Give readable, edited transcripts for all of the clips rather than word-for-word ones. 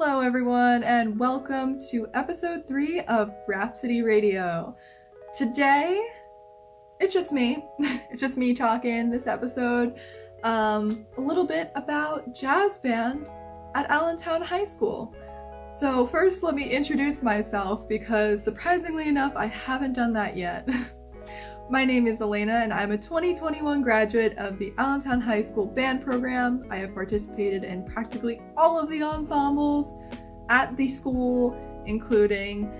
Hello everyone, and welcome to episode 3 of Rhapsody Radio. Today, it's just me. It's just me talking this episode a little bit about jazz band at Allentown High School. So first, let me introduce myself because surprisingly enough, I haven't done that yet. My name is Elena, and I'm a 2021 graduate of the Allentown High School band program. I have participated in practically all of the ensembles at the school, including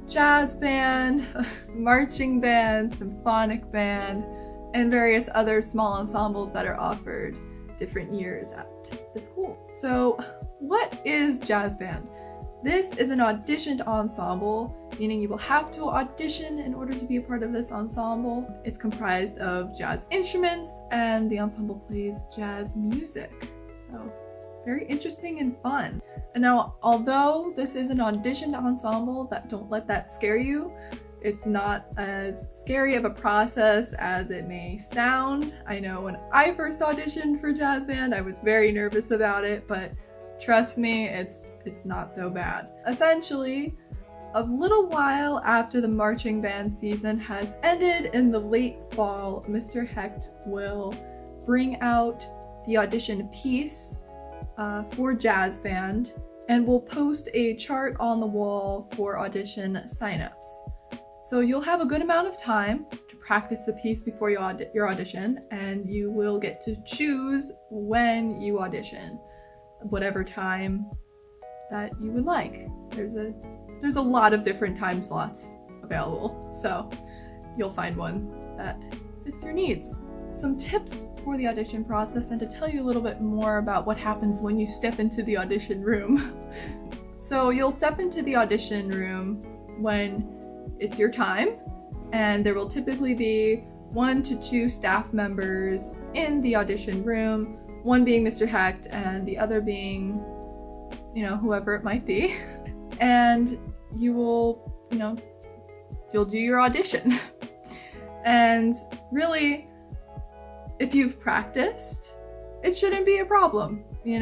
jazz band, marching band, symphonic band, and various other small ensembles that are offered different years at the school. So, what is jazz band? This is an auditioned ensemble, meaning you will have to audition in order to be a part of this ensemble. It's comprised of jazz instruments, and the ensemble plays jazz music. So it's very interesting and fun. And now, although this is an auditioned ensemble, don't let that scare you. It's not as scary of a process as it may sound. I know when I first auditioned for jazz band, I was very nervous about it, but trust me, it's not so bad. Essentially, a little while after the marching band season has ended in the late fall, Mr. Hecht will bring out the audition piece for jazz band and will post a chart on the wall for audition signups. So you'll have a good amount of time to practice the piece before your audition, and you will get to choose when you audition, whatever time that you would like. There's a lot of different time slots available, so you'll find one that fits your needs. Some tips for the audition process, and to tell you a little bit more about what happens when you step into the audition room. So you'll step into the audition room when it's your time, and there will typically be 1 to 2 staff members in the audition room, one being Mr. Hecht and the other being, whoever it might be. And you'll do your audition. And really, if you've practiced, it shouldn't be a problem. You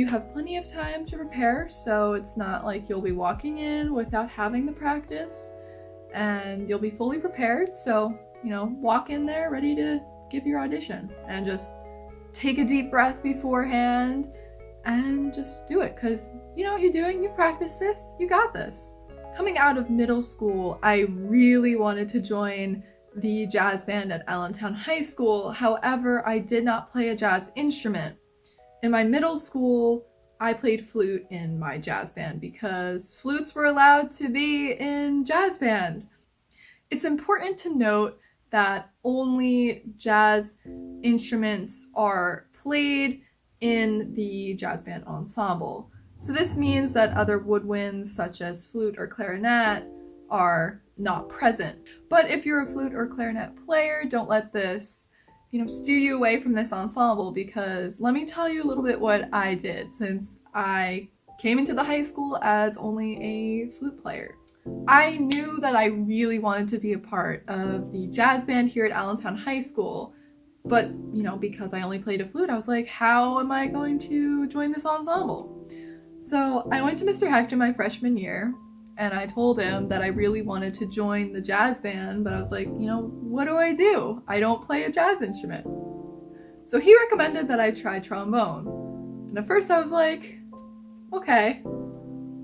have plenty of time to prepare, so it's not like you'll be walking in without having the practice, and you'll be fully prepared. So, walk in there ready to give your audition and just take a deep breath beforehand and just do it, because you know what you're doing, you practice this, you got this. Coming out of middle school, I really wanted to join the jazz band at Allentown High School. However, I did not play a jazz instrument. In my middle school, I played flute in my jazz band because flutes were allowed to be in jazz band. It's important to note that only jazz instruments are played in the jazz band ensemble. So this means that other woodwinds such as flute or clarinet are not present. But if you're a flute or clarinet player, don't let this, steer you away from this ensemble, because let me tell you a little bit what I did since I came into the high school as only a flute player. I knew that I really wanted to be a part of the jazz band here at Allentown High School, but, because I only played a flute, I was like, how am I going to join this ensemble? So I went to Mr. Hecht in my freshman year, and I told him that I really wanted to join the jazz band, but I was like, what do I do? I don't play a jazz instrument. So he recommended that I try trombone. And at first I was like, okay,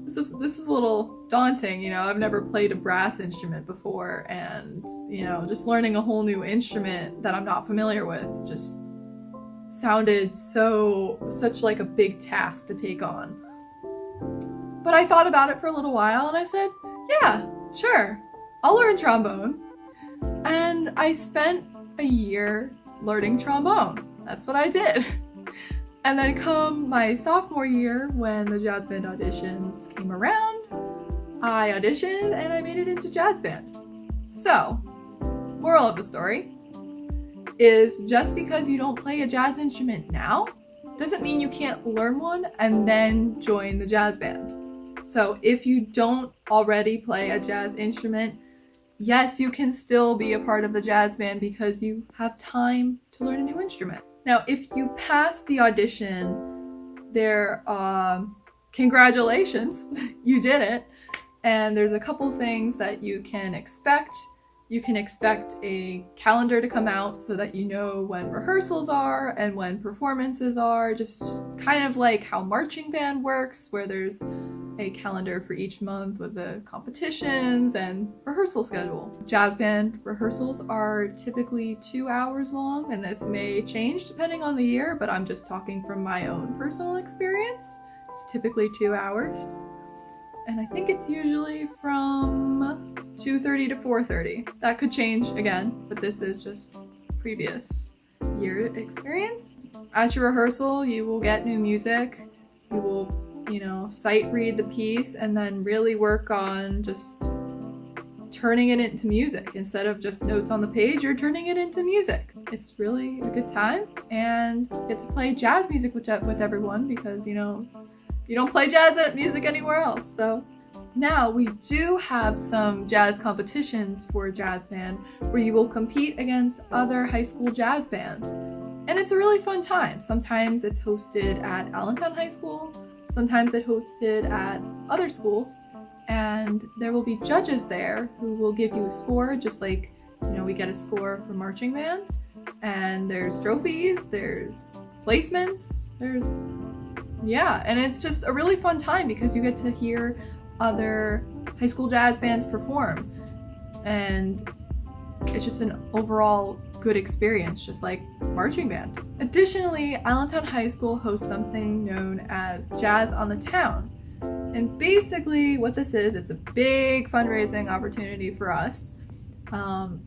this is a little daunting, I've never played a brass instrument before, and, just learning a whole new instrument that I'm not familiar with just sounded such like a big task to take on. But I thought about it for a little while, and I said, yeah, sure, I'll learn trombone. And I spent a year learning trombone. That's what I did. And then come my sophomore year, when the jazz band auditions came around, I auditioned and I made it into jazz band. So, moral of the story is, just because you don't play a jazz instrument now doesn't mean you can't learn one and then join the jazz band. So if you don't already play a jazz instrument, yes, you can still be a part of the jazz band because you have time to learn a new instrument. Now, if you pass the audition, there congratulations, you did it. And there's a couple things that you can expect. You can expect a calendar to come out so that you know when rehearsals are and when performances are, just kind of like how marching band works, where there's a calendar for each month with the competitions and rehearsal schedule. Jazz band rehearsals are typically 2 hours long, and this may change depending on the year, but I'm just talking from my own personal experience. It's typically 2 hours. And I think it's usually from 2:30 to 4:30. That could change again, but this is just previous year experience. At your rehearsal, you will get new music. You will, sight read the piece and then really work on just turning it into music. Instead of just notes on the page, you're turning it into music. It's really a good time, and you get to play jazz music with everyone because, you don't play jazz music anywhere else. So now we do have some jazz competitions for jazz band where you will compete against other high school jazz bands. And it's a really fun time. Sometimes it's hosted at Allentown High School, sometimes it's hosted at other schools, and there will be judges there who will give you a score, just like, we get a score for marching band. And there's trophies, there's placements, and it's just a really fun time because you get to hear other high school jazz bands perform. And it's just an overall good experience, just like marching band. Additionally, Allentown High School hosts something known as Jazz on the Town. And basically what this is, it's a big fundraising opportunity for us.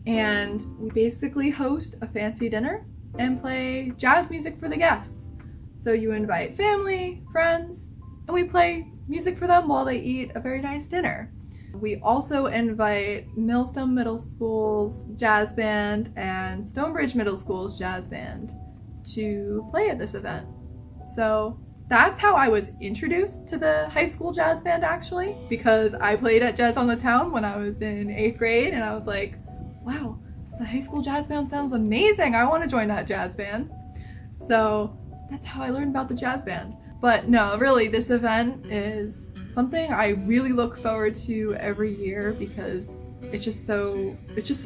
And we basically host a fancy dinner and play jazz music for the guests. So you invite family, friends, and we play music for them while they eat a very nice dinner. We also invite Millstone Middle School's jazz band and Stonebridge Middle School's jazz band to play at this event. So that's how I was introduced to the high school jazz band, actually, because I played at Jazz on the Town when I was in 8th grade, and I was like, wow, the high school jazz band sounds amazing. I want to join that jazz band. So that's how I learned about the jazz band. But no, really, this event is something I really look forward to every year because it's just so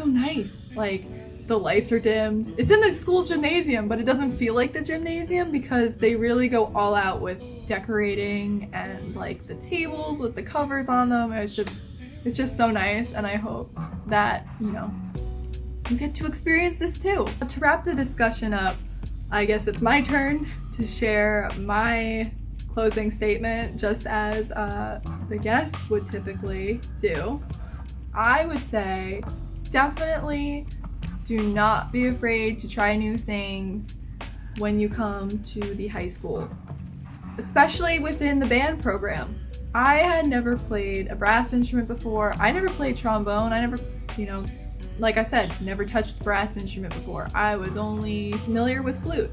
nice. Like, the lights are dimmed. It's in the school's gymnasium, but it doesn't feel like the gymnasium because they really go all out with decorating and like the tables with the covers on them. It's just so nice, and I hope that, you get to experience this too. To wrap the discussion up, I guess it's my turn to share my closing statement, just as the guest would typically do. I would say definitely do not be afraid to try new things when you come to the high school, especially within the band program. I had never played a brass instrument before. I never played trombone. I never, like I said, never touched a brass instrument before. I was only familiar with flute.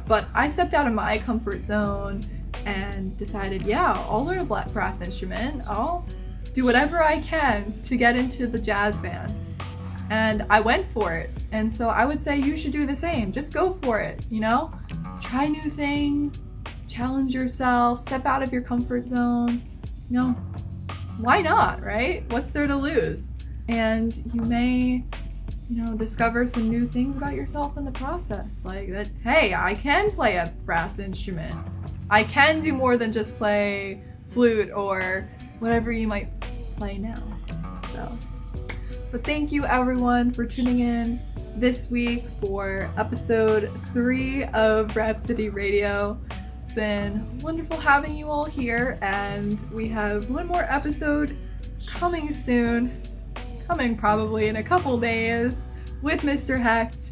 But I stepped out of my comfort zone and decided, I'll learn a brass instrument. I'll do whatever I can to get into the jazz band. And I went for it. And so I would say you should do the same. Just go for it, Try new things, challenge yourself, step out of your comfort zone. Why not, right? What's there to lose? And you may, discover some new things about yourself in the process. Like that, hey, I can play a brass instrument. I can do more than just play flute or whatever you might play now. But thank you everyone for tuning in this week for episode 3 of Rhapsody Radio. It's been wonderful having you all here, and we have one more episode coming soon, coming probably in a couple days, with Mr. Hecht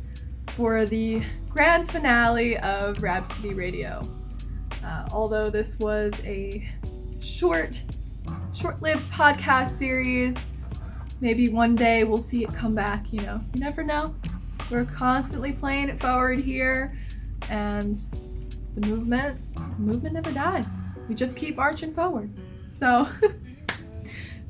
for the grand finale of Rhapsody Radio. Although this was a short-lived podcast series, maybe one day we'll see it come back, You never know. We're constantly playing it forward here, and the movement never dies. We just keep marching forward. So,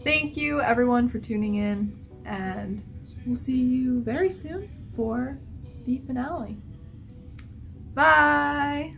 thank you everyone for tuning in, and we'll see you very soon for the finale. Bye!